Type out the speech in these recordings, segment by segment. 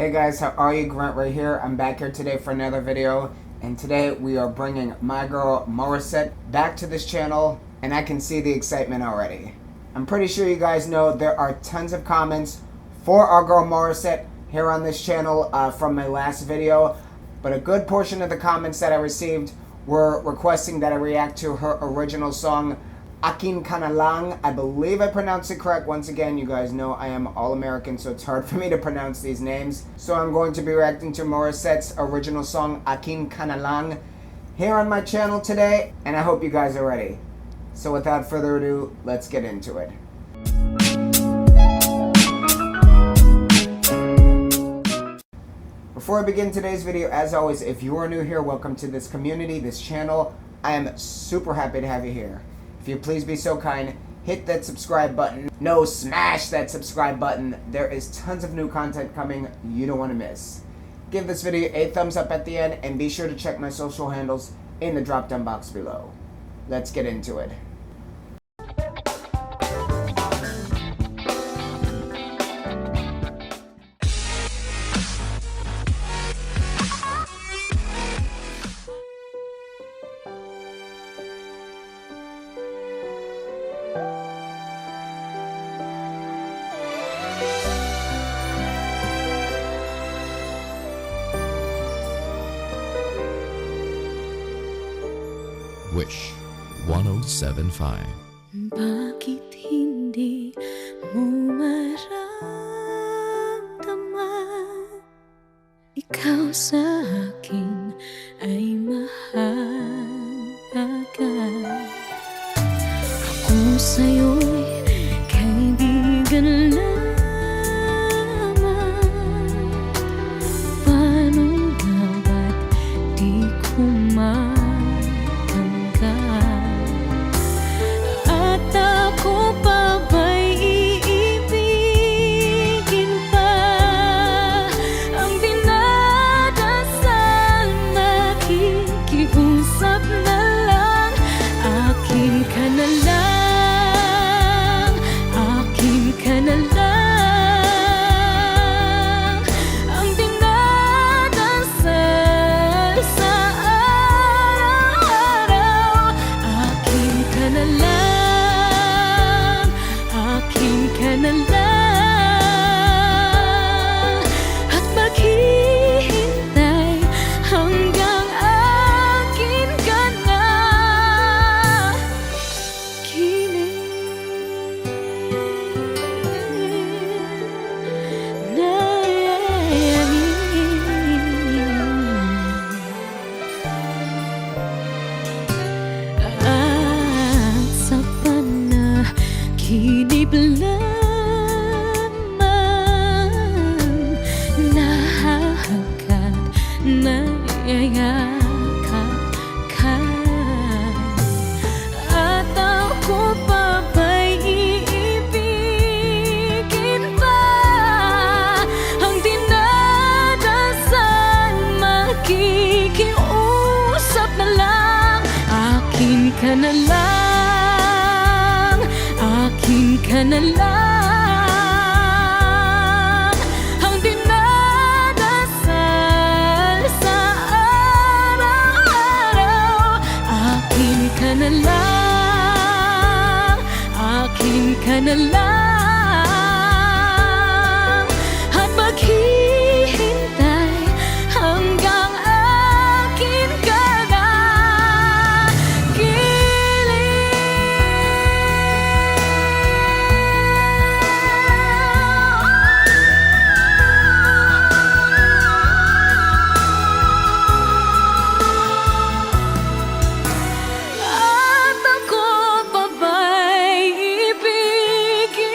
Hey guys, how are you? Grant right here. I'm back here today for another video, and today we are bringing my girl Morissette back to this channel, and I can see the excitement already. I'm pretty sure you guys know there are tons of comments for our girl Morissette here on this channel from my last video, but a good portion of the comments that I received were requesting that I react to her original song, Akin. I believe I pronounced it correct. Once again, you guys know I am all-American, so it's hard for me to pronounce these names. So I'm going to be reacting to Morissette's original song, Akin here on my channel today, and I hope you guys are ready. So without further ado, let's get into it. Before I begin today's video, as always, if you are new here, welcome to this community, this channel. I am super happy to have you here. If you please be so kind, hit that subscribe button. No, smash that subscribe button. There is tons of new content coming you don't want to miss. Give this video a thumbs up at the end, and be sure to check my social handles in the drop down box below. Let's get into it. Wish 1075. Bakit hindi mo maramdaman? Ikaw sa akin ay mahalaga. Ako sa'yo'y kaibigan lamang. Paano nga ba't di ko at ako pa ba'y iibigin pa? Ang dinadasal, nakikiusap na lang. Akin ka na lang, akin ka na lang. Ang dinadasal sa araw-araw. Akin ka na lang, ka na lang, at maghihintay hanggang akin ka na. Kilig na at sa panaginip lang nayayakap ka, at ako pa ba'y iibigin pa? Ang dinadasal, makikiusap na lang. Akin ka na lang, akin ka na lang. Ka na lang, akin ka na lang, at maghihintay hanggang akin ka na. At ako pa ba'y ibigin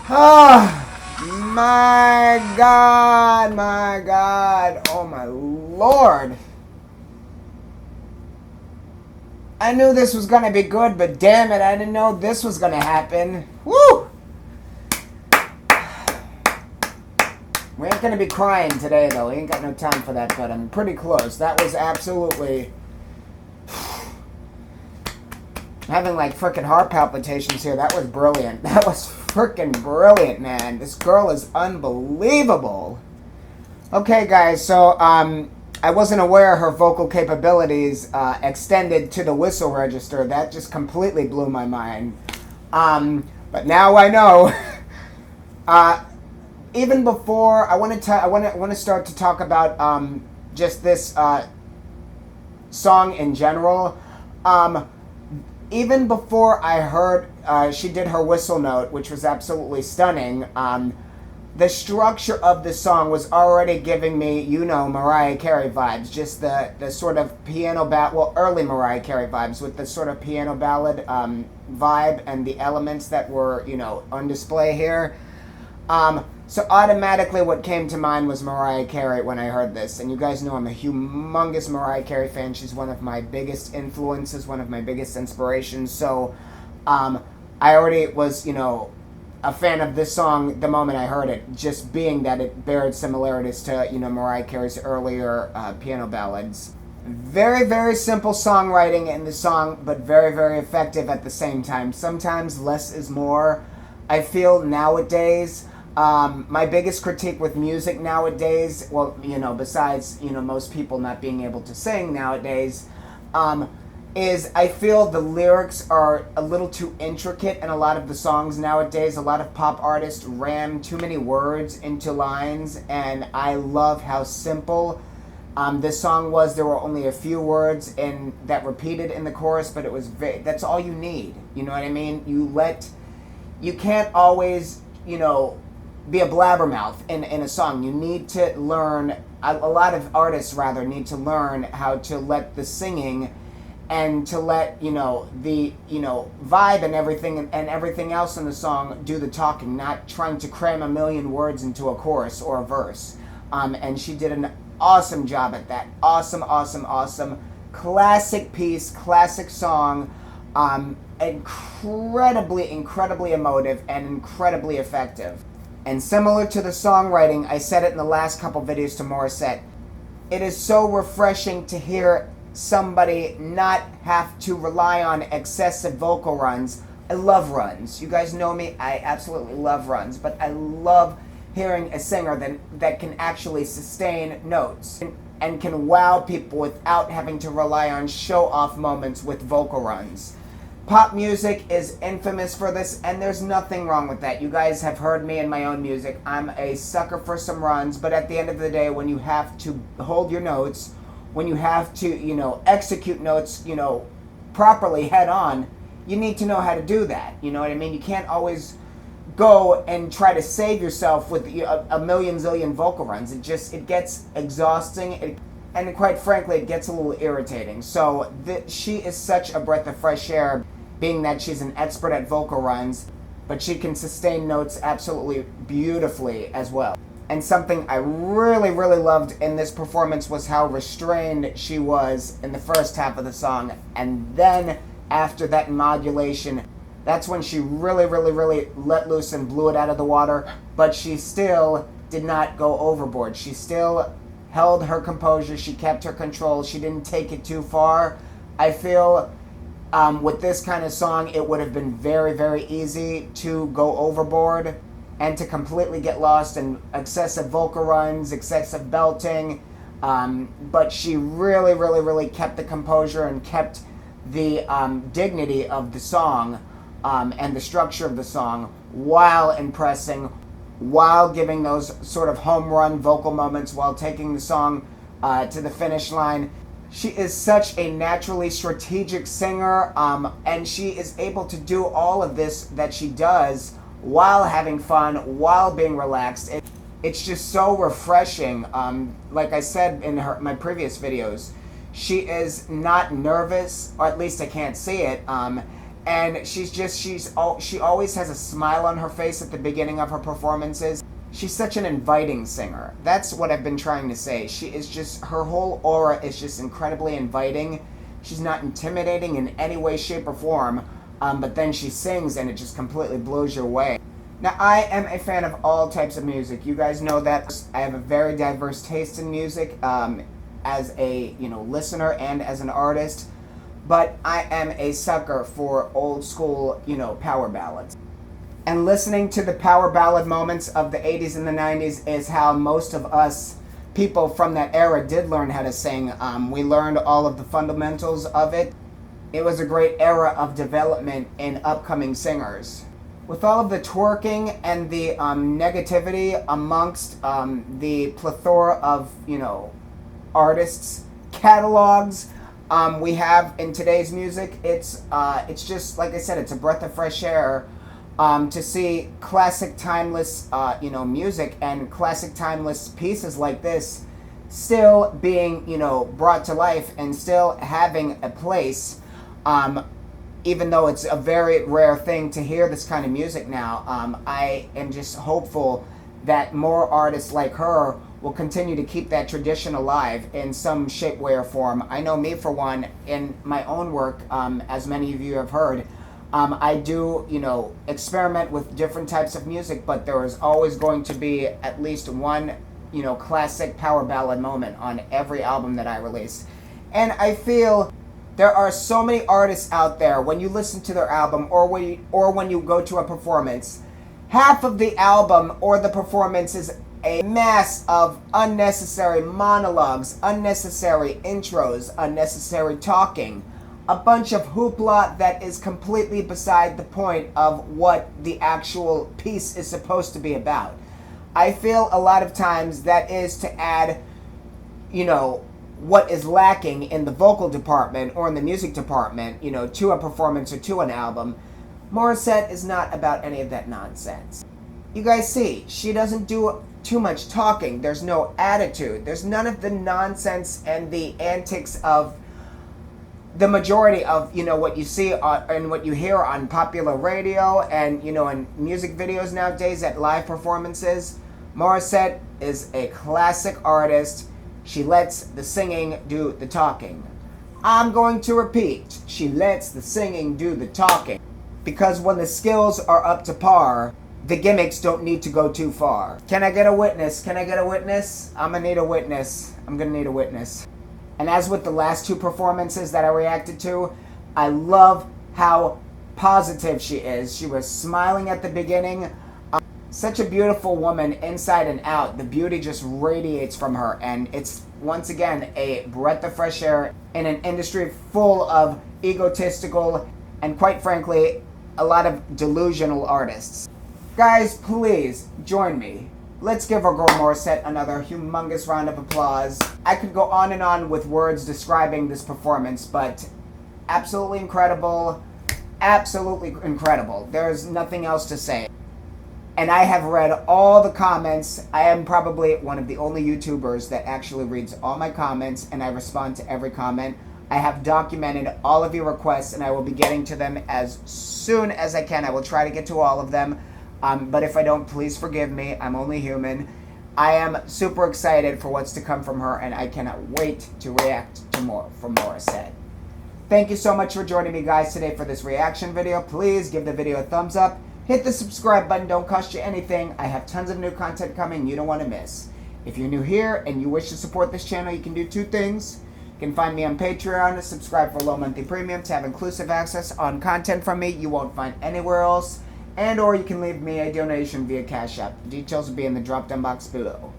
Oh, my God, my God. Oh, my Lord. I knew this was going to be good, but damn it, I didn't know this was going to happen. Woo! We ain't going to be crying today, though. We ain't got no time for that, but I'm pretty close. That was absolutely... I'm having like freaking heart palpitations here. That was brilliant. That was freaking brilliant, man. This girl is unbelievable. Okay, guys, so I wasn't aware her vocal capabilities extended to the whistle register. That just completely blew my mind. But now I know. Even before I want to start to talk about just this song in general. Even before I heard she did her whistle note, which was absolutely stunning, the structure of the song was already giving me, you know, Mariah Carey vibes. Just the sort of piano ballad, well, early Mariah Carey vibes with the sort of piano ballad vibe and the elements that were, you know, on display here. So automatically what came to mind was Mariah Carey when I heard this. And you guys know I'm a humongous Mariah Carey fan. She's one of my biggest influences, one of my biggest inspirations. So I already was, you know, a fan of this song the moment I heard it, just being that it bared similarities to, you know, Mariah Carey's earlier piano ballads. Very, very simple songwriting in the song, but very, very effective at the same time. Sometimes less is more. I feel nowadays... my biggest critique with music nowadays, well, you know, besides, you know, most people not being able to sing nowadays, is I feel the lyrics are a little too intricate in a lot of the songs nowadays. A lot of pop artists ram too many words into lines, and I love how simple this song was. There were only a few words that repeated in the chorus, but it was that's all you need. You know what I mean? You can't always, you know, be a blabbermouth in a song. You need to learn, a lot of artists rather need to learn how to let the singing and to let, you know, the, you know, vibe and everything else in the song do the talking, not trying to cram a million words into a chorus or a verse. And she did an awesome job at that. Awesome, awesome, awesome. Classic piece, classic song. Incredibly, incredibly emotive and incredibly effective. And similar to the songwriting, I said it in the last couple videos to Morissette, it is so refreshing to hear somebody not have to rely on excessive vocal runs. I love runs. You guys know me, I absolutely love runs, but I love hearing a singer that can actually sustain notes and can wow people without having to rely on show-off moments with vocal runs. Pop music is infamous for this, and there's nothing wrong with that. You guys have heard me in my own music. I'm a sucker for some runs, but at the end of the day, when you have to hold your notes, when you have to, you know, execute notes, you know, properly head on, you need to know how to do that. You know what I mean? You can't always go and try to save yourself with a million zillion vocal runs. It gets exhausting. And quite frankly, it gets a little irritating. So she is such a breath of fresh air, being that she's an expert at vocal runs, but she can sustain notes absolutely beautifully as well. And something I really, really loved in this performance was how restrained she was in the first half of the song. And then after that modulation, that's when she really, really, really let loose and blew it out of the water. But she still did not go overboard. She still held her composure. She kept her control. She didn't take it too far. I feel with this kind of song, it would have been very, very easy to go overboard and to completely get lost in excessive vocal runs, excessive belting. But she really, really, really kept the composure and kept the dignity of the song and the structure of the song while impressing, while giving those sort of home run vocal moments, while taking the song to the finish line. She is such a naturally strategic singer, and she is able to do all of this that she does while having fun, while being relaxed. It's just so refreshing. Like I said in my previous videos, she is not nervous, or at least I can't see it, And she always has a smile on her face at the beginning of her performances. She's such an inviting singer. That's what I've been trying to say. She is just, her whole aura is just incredibly inviting. She's not intimidating in any way, shape, or form, but then she sings and it just completely blows you away. Now, I am a fan of all types of music. You guys know that. I have a very diverse taste in music, as a listener and as an artist. But I am a sucker for old school, power ballads. And listening to the power ballad moments of the 80s and the 90s is how most of us people from that era did learn how to sing. We learned all of the fundamentals of it. It was a great era of development in upcoming singers. With all of the twerking and the negativity amongst the plethora of, artists, catalogs, we have in today's music, it's just, like I said, it's a breath of fresh air to see classic timeless music and classic timeless pieces like this still being brought to life and still having a place, even though it's a very rare thing to hear this kind of music now. I am just hopeful that more artists like her will continue to keep that tradition alive in some shape, way, or form. I know me, for one, in my own work, as many of you have heard, I do, experiment with different types of music, but there is always going to be at least one, classic power ballad moment on every album that I release. And I feel there are so many artists out there, when you listen to their album or when you go to a performance, half of the album or the performance is a mass of unnecessary monologues, unnecessary intros, unnecessary talking, a bunch of hoopla that is completely beside the point of what the actual piece is supposed to be about. I feel a lot of times that is to add, what is lacking in the vocal department or in the music department, to a performance or to an album. Morissette is not about any of that nonsense. You guys see, she doesn't do too much talking. There's no attitude. There's none of the nonsense and the antics of the majority of, what you see and what you hear on popular radio and, in music videos nowadays at live performances. Morissette is a classic artist. She lets the singing do the talking. I'm going to repeat, she lets the singing do the talking. Because when the skills are up to par, the gimmicks don't need to go too far. Can I get a witness? Can I get a witness? I'm gonna need a witness. I'm gonna need a witness. And as with the last two performances that I reacted to, I love how positive she is. She was smiling at the beginning. Such a beautiful woman inside and out. The beauty just radiates from her, and it's once again a breath of fresh air in an industry full of egotistical and, quite frankly, a lot of delusional artists. Guys, please join me. Let's give our girl Morissette another humongous round of applause. I could go on and on with words describing this performance, but absolutely incredible. Absolutely incredible. There's nothing else to say. And I have read all the comments. I am probably one of the only YouTubers that actually reads all my comments, and I respond to every comment. I have documented all of your requests, and I will be getting to them as soon as I can. I will try to get to all of them. But if I don't, please forgive me. I'm only human. I am super excited for what's to come from her, and I cannot wait to react to more from Morissette. Thank you so much for joining me, guys, today for this reaction video. Please give the video a thumbs up. Hit the subscribe button. Don't cost you anything. I have tons of new content coming you don't want to miss. If you're new here and you wish to support this channel, you can do two things. You can find me on Patreon, subscribe for low monthly premium to have inclusive access on content from me you won't find anywhere else. And or you can leave me a donation via Cash App. The details will be in the drop down box below.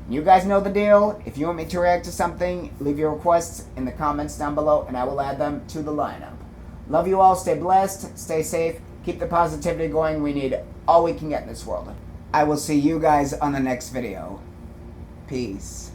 You guys know the deal. If you want me to react to something, leave your requests in the comments down below and I will add them to the lineup. Love you all. Stay blessed. Stay safe. Keep the positivity going. We need all we can get in this world. I will see you guys on the next video. Peace.